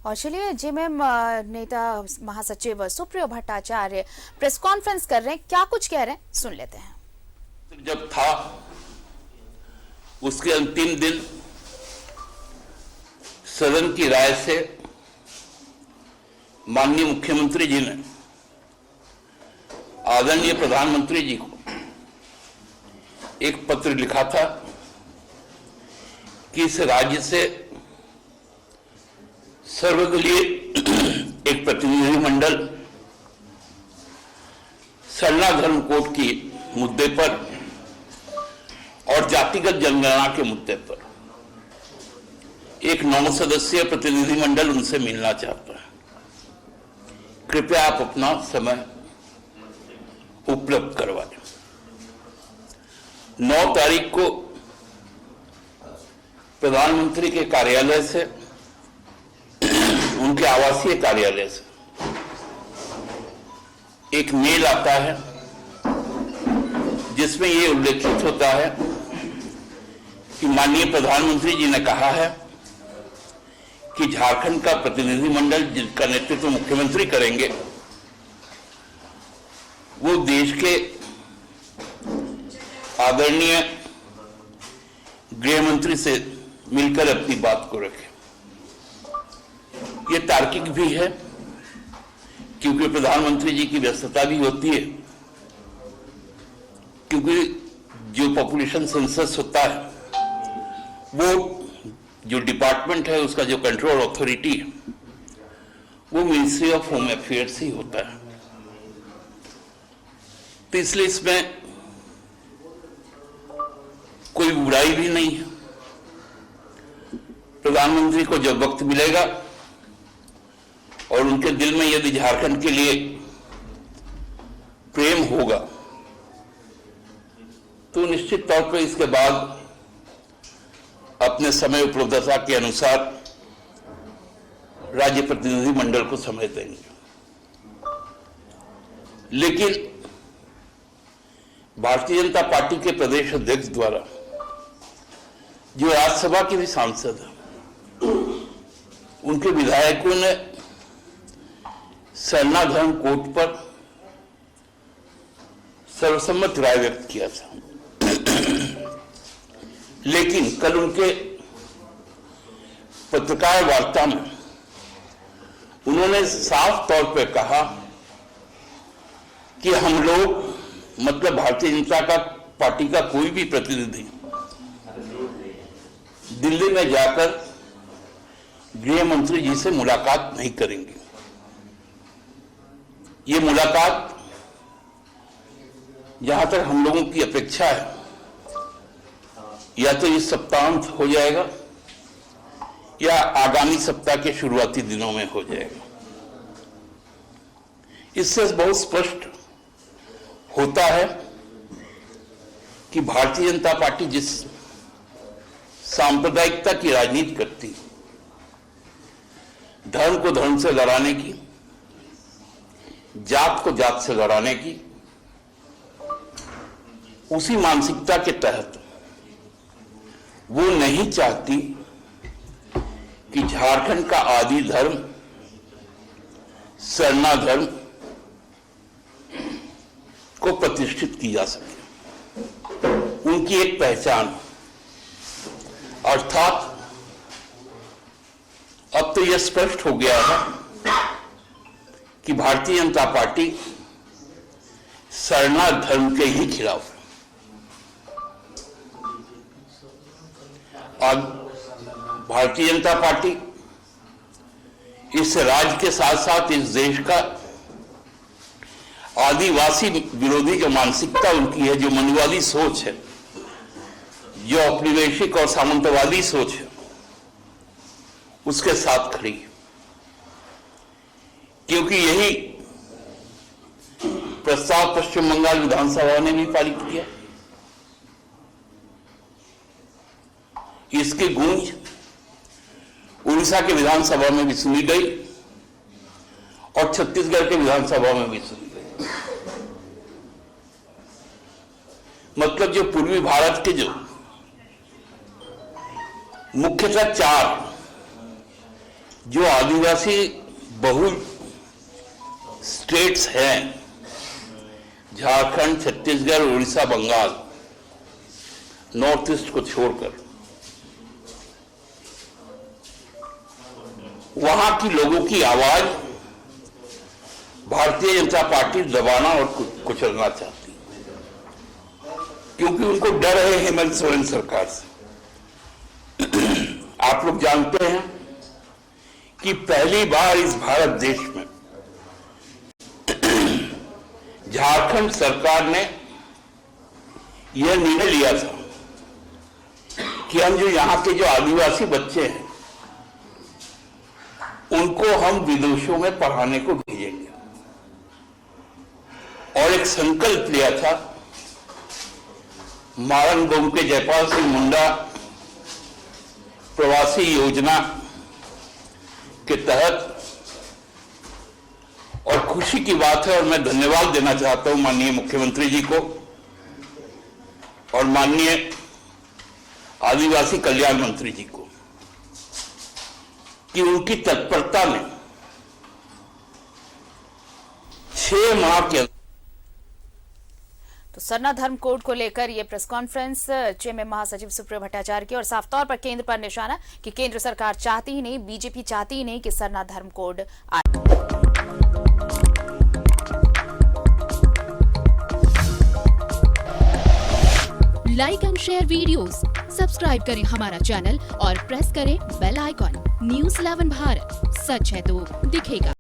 और चलिए जेएमएम नेता महासचिव सुप्रियो भट्टाचार्य प्रेस कॉन्फ्रेंस कर रहे हैं, क्या कुछ कह रहे हैं सुन लेते हैं। जब था उसके अंतिम दिन सदन की राय से माननीय मुख्यमंत्री जी ने आदरणीय प्रधानमंत्री जी को एक पत्र लिखा था कि इस राज्य से सर्वदलीय एक प्रतिनिधिमंडल सरना धर्म कोड की मुद्दे पर और जातिगत जनगणना के मुद्दे पर एक 9 सदस्यीय प्रतिनिधिमंडल उनसे मिलना चाहता है। कृपया आप अपना समय उपलब्ध करवाएं। 9 तारीख को प्रधानमंत्री के कार्यालय से, उनके आवासीय कार्यालय से एक मेल आता है जिसमें यह उल्लेखित होता है कि माननीय प्रधानमंत्री जी ने कहा है कि झारखंड का प्रतिनिधिमंडल जिसका नेतृत्व मुख्यमंत्री करेंगे वो देश के आदरणीय गृह मंत्री से मिलकर अपनी बात को रखें। ये तार्किक भी है क्योंकि प्रधानमंत्री जी की व्यस्तता भी होती है, क्योंकि जो पॉपुलेशन सेंसस होता है वो जो डिपार्टमेंट है उसका जो कंट्रोल अथॉरिटी है वो मिनिस्ट्री ऑफ होम अफेयर्स ही होता है। तो इसलिए इसमें कोई बुराई भी नहीं है। प्रधानमंत्री को जब वक्त मिलेगा और उनके दिल में यदि झारखंड के लिए प्रेम होगा तो निश्चित तौर पर इसके बाद अपने समय उपलब्धता के अनुसार राज्य प्रतिनिधि मंडल को समय देंगे। लेकिन भारतीय जनता पार्टी के प्रदेश अध्यक्ष द्वारा जो राज्यसभा के भी सांसद हैं उनके विधायकों ने सरना धर्म कोड पर सर्वसम्मत राय व्यक्त किया था। लेकिन कल उनके पत्रकार वार्ता में उन्होंने साफ तौर पर कहा कि हम लोग मतलब भारतीय जनता पार्टी का कोई भी प्रतिनिधि दिल्ली में जाकर गृह मंत्री जी से मुलाकात नहीं करेंगे। ये मुलाकात जहां तक हम लोगों की अपेक्षा है या तो इस सप्ताहांत हो जाएगा या आगामी सप्ताह के शुरुआती दिनों में हो जाएगा। इससे बहुत स्पष्ट होता है कि भारतीय जनता पार्टी जिस सांप्रदायिकता की राजनीति करती, धर्म को धर्म से लड़ाने की, जात को जात से लड़ाने की, उसी मानसिकता के तहत वो नहीं चाहती कि झारखंड का आदि धर्म सरना धर्म को प्रतिष्ठित की जा सके। उनकी एक पहचान, अर्थात अब तो यह स्पष्ट हो गया है कि भारतीय जनता पार्टी सरना धर्म के ही खिलाफ है। और भारतीय जनता पार्टी इस राज्य के साथ साथ इस देश का आदिवासी विरोधी जो मानसिकता उनकी है, जो मनुवादी सोच है, जो औपनिवेशिक और सामंतवादी सोच है, उसके साथ खड़ी है। क्योंकि यही प्रस्ताव पश्चिम बंगाल विधानसभा ने भी पारित किया। इसकी गूंज उड़ीसा के विधानसभा में भी सुनी गई और छत्तीसगढ़ के विधानसभा में भी सुनी गई। मतलब जो पूर्वी भारत के जो मुख्यतः 4 जो आदिवासी बहुल स्टेट्स हैं, झारखंड, छत्तीसगढ़, उड़ीसा, बंगाल, नॉर्थ ईस्ट को छोड़कर, वहां की लोगों की आवाज भारतीय जनता पार्टी दबाना और कुचलना चाहती है, क्योंकि उनको डर है हेमंत सोरेन सरकार से। आप लोग जानते हैं कि पहली बार इस भारत देश में झारखंड सरकार ने यह निर्णय लिया था कि हम जो यहां के जो आदिवासी बच्चे हैं उनको हम विदेशों में पढ़ाने को भेजेंगे, और एक संकल्प लिया था मारनगोम के जयपाल सिंह मुंडा प्रवासी योजना के तहत। और खुशी की बात है, और मैं धन्यवाद देना चाहता हूं माननीय मुख्यमंत्री जी को और माननीय आदिवासी कल्याण मंत्री जी को, कि उनकी तत्परता ने 6 माह के तो सरना धर्म कोड को लेकर यह प्रेस कॉन्फ्रेंस जेएमएम महासचिव सुप्रियो भट्टाचार्य की, और साफ तौर पर केंद्र पर निशाना कि केंद्र सरकार चाहती ही नहीं, बीजेपी चाहती ही नहीं कि सरना धर्म कोड आए। Like and share videos, subscribe करें हमारा चैनल और प्रेस करें बेल आइकॉन। न्यूज़ 11 भारत, सच है तो दिखेगा।